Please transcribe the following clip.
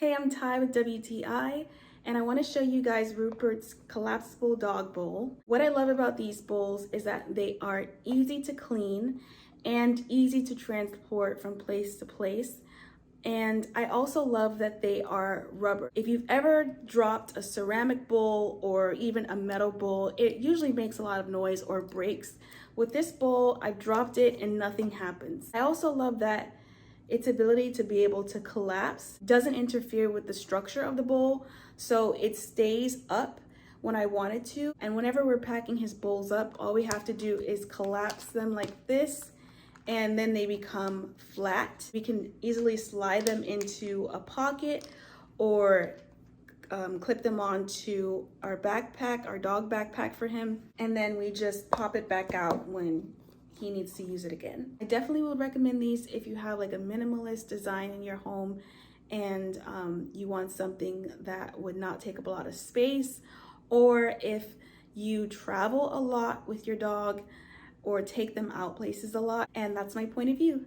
Hey, I'm Ty with WTI, and I want to show you guys Rupert's collapsible dog bowl. What I love about these bowls is that they are easy to clean and easy to transport from place to place. And I also love that they are rubber. If you've ever dropped a ceramic bowl or even a metal bowl, it usually makes a lot of noise or breaks. With this bowl, I've dropped it and nothing happens. I also love that its ability to be able to collapse doesn't interfere with the structure of the bowl, so it stays up when I want it to. And whenever we're packing his bowls up, all we have to do is collapse them like this, and then they become flat. We can easily slide them into a pocket or clip them onto our backpack, our dog backpack for him, and then we just pop it back out when he needs to use it again. I definitely would recommend these if you have like a minimalist design in your home and you want something that would not take up a lot of space, or if you travel a lot with your dog or take them out places a lot. And that's my point of view.